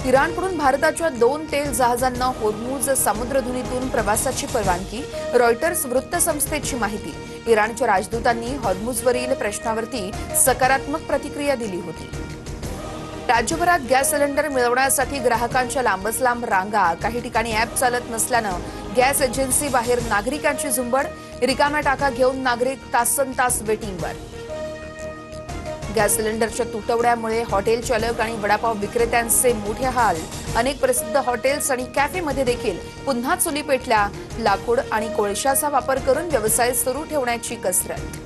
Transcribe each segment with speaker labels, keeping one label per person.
Speaker 1: इराणकडून भारताच्या 2 तेल जहाजांना होर्मुझ समुद्रधुनीतून प्रवासाची परवानगी. रॉयटर्स वृत्तसंस्थेची माहिती. इराणच्या राजदूतांनी होर्मुझवरील प्रश्नावरती सकारात्मक प्रतिक्रिया दिली होती. राज्यभरात गॅस सिलेंडर मिळवण्यासाठी ग्राहकांच्या लांबच लांब रांगा. काही ठिकाणी ॲप चालत नसल्यानं गॅस एजन्सी बाहेर नागरिकांची झुंबड. रिकाम्या टाका घेऊन नागरिक तासनतास वेटिंगवर. गॅस सिलेंडरच्या तुटवड्यामुळे हॉटेल चालक आणि वडापाव विक्रेत्यांचे मोठे हाल. अनेक प्रसिद्ध हॉटेल्स आणि कॅफेमध्ये देखील पुन्हा चुली पेटल्या. लाकूड आणि कोळशाचा वापर करून व्यवसाय सुरू ठेवण्याची कसरत.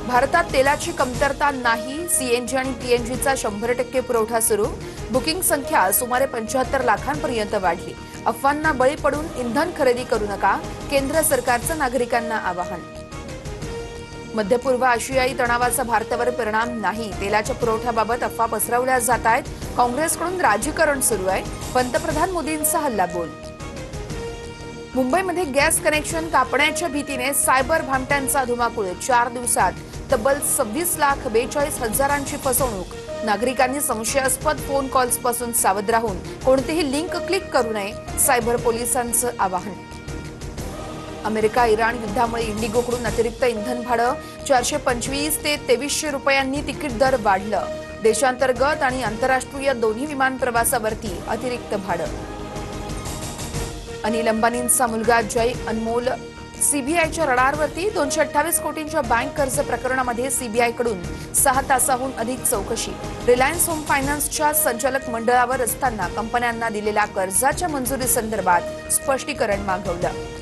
Speaker 1: भारतात तेलाची कमतरता नाही. सीएनजी आणि पीएनजीचा 100% पुरवठा सुरू. बुकिंग संख्या सुमारे 75 लाखांपर्यंत वाढली. अफवांना बळी पडून इंधन खरेदी करू नका. केंद्र सरकारचं नागरिकांना आवाहन. मध्य पूर्व आशियाई तणावाचा भारतावर परिणाम नाही. तेलाच्या पुरवठ्याबाबत अफवा पसरवल्या जात आहेत. काँग्रेसकडून राजकारण सुरू आहे. पंतप्रधान मोदींचा हल्लाबोल. मुंबईमध्ये गॅस कनेक्शन कापण्याच्या भीतीने सायबर भामट्यांचा धुमाकूळ. 4 दिवसात तब्बल 26,42,000ची फसवणूक. नागरिकांनी संशयास्पद फोन कॉल्सपासून सावध राहून कोणतीही लिंक क्लिक करू नये. सायबर पोलिसांचं आवाहन. अमेरिका इराण युद्धामुळे इंडिगोकडून अतिरिक्त इंधन भाडं. 425 ते 2300 रुपयांनी तिकीट दर वाढलं. देशांतर्गत आणि आंतरराष्ट्रीय दोन्ही विमान प्रवासावरती अतिरिक्त भाडं. अनिल अंबानींचा मुलगा जय अनमोल सीबीआयच्या रडारवरती. 228 कोटींच्या बँक कर्ज प्रकरणामध्ये सीबीआयकडून 6 तासाहून अधिक चौकशी. रिलायन्स होम फायनान्सच्या संचालक मंडळावर असताना कंपन्यांना दिलेल्या कर्जाच्या मंजुरी संदर्भात स्पष्टीकरण मागवलं.